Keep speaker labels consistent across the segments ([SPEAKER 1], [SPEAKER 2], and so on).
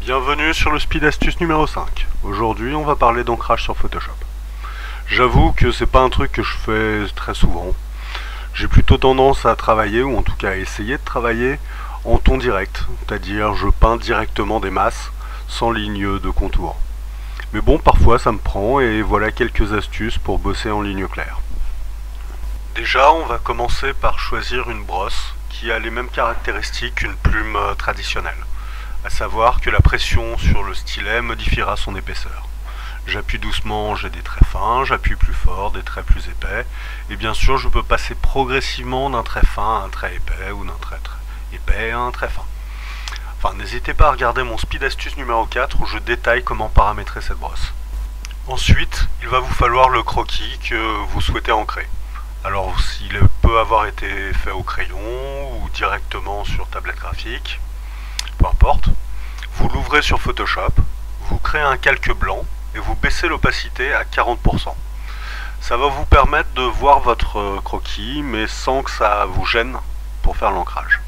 [SPEAKER 1] Bienvenue sur le Speed Astuce numéro 5. Aujourd'hui, on va parler d'ancrage sur Photoshop. J'avoue que c'est pas un truc que je fais très souvent. J'ai plutôt tendance à travailler, ou en tout cas à essayer de travailler, en ton direct, c'est-à-dire je peins directement des masses, sans ligne de contour. Mais bon, parfois ça me prend, et voilà quelques astuces pour bosser en ligne claire. Déjà, on va commencer par choisir une brosse qui a les mêmes caractéristiques qu'une plume traditionnelle. À savoir que la pression sur le stylet modifiera son épaisseur. J'appuie doucement, j'ai des traits fins, j'appuie plus fort, des traits plus épais, et bien sûr je peux passer progressivement d'un trait fin à un trait épais, ou d'un trait épais à un trait fin. Enfin, n'hésitez pas à regarder mon Speed Astuce numéro 4 où je détaille comment paramétrer cette brosse. Ensuite, il va vous falloir le croquis que vous souhaitez ancrer. Alors s'il peut avoir été fait au crayon ou directement sur tablette graphique, peu importe, vous l'ouvrez sur Photoshop, vous créez un calque blanc et vous baissez l'opacité à 40%. Ça va vous permettre de voir votre croquis mais sans que ça vous gêne pour faire l'ancrage.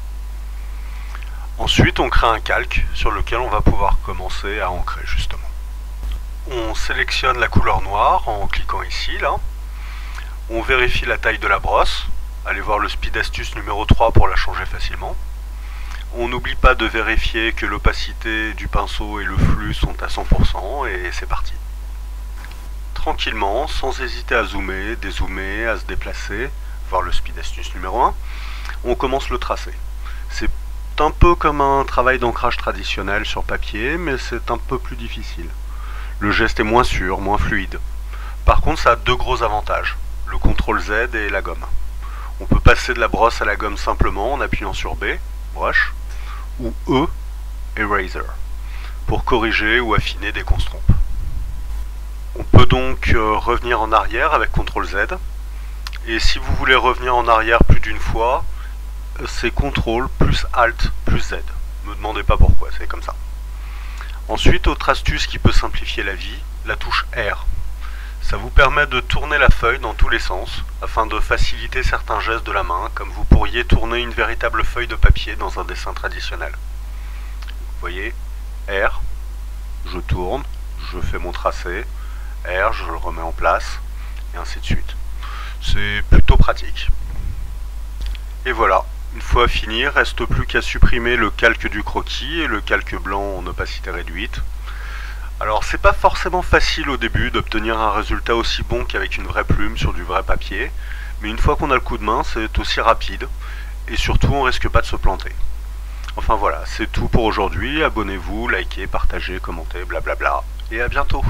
[SPEAKER 1] Ensuite on crée un calque sur lequel on va pouvoir commencer à ancrer justement. On sélectionne la couleur noire en cliquant ici là. On vérifie la taille de la brosse. Allez voir le Speed Astuce numéro 3 pour la changer facilement. On n'oublie pas de vérifier que l'opacité du pinceau et le flux sont à 100% et c'est parti. Tranquillement, sans hésiter à zoomer, dézoomer, à se déplacer, voir le Speed Astuce numéro 1, on commence le tracé. C'est un peu comme un travail d'ancrage traditionnel sur papier, mais c'est un peu plus difficile. Le geste est moins sûr, moins fluide. Par contre, ça a deux gros avantages, le CTRL Z et la gomme. On peut passer de la brosse à la gomme simplement en appuyant sur B, brush, ou E, eraser, pour corriger ou affiner des qu'on se trompe. On peut donc revenir en arrière avec CTRL Z, et si vous voulez revenir en arrière plus d'une fois, c'est CTRL plus ALT plus Z. Ne me demandez pas pourquoi, c'est comme ça. Ensuite, autre astuce qui peut simplifier la vie, la touche R. Ça vous permet de tourner la feuille dans tous les sens, afin de faciliter certains gestes de la main, comme vous pourriez tourner une véritable feuille de papier dans un dessin traditionnel. Vous voyez, R, je tourne, je fais mon tracé, R, je le remets en place, et ainsi de suite. C'est plutôt pratique. Et voilà, une fois fini, il ne reste plus qu'à supprimer le calque du croquis et le calque blanc en opacité réduite. Alors c'est pas forcément facile au début d'obtenir un résultat aussi bon qu'avec une vraie plume sur du vrai papier, mais une fois qu'on a le coup de main, c'est aussi rapide, et surtout on risque pas de se planter. Enfin voilà, c'est tout pour aujourd'hui, abonnez-vous, likez, partagez, commentez, blablabla, et à bientôt.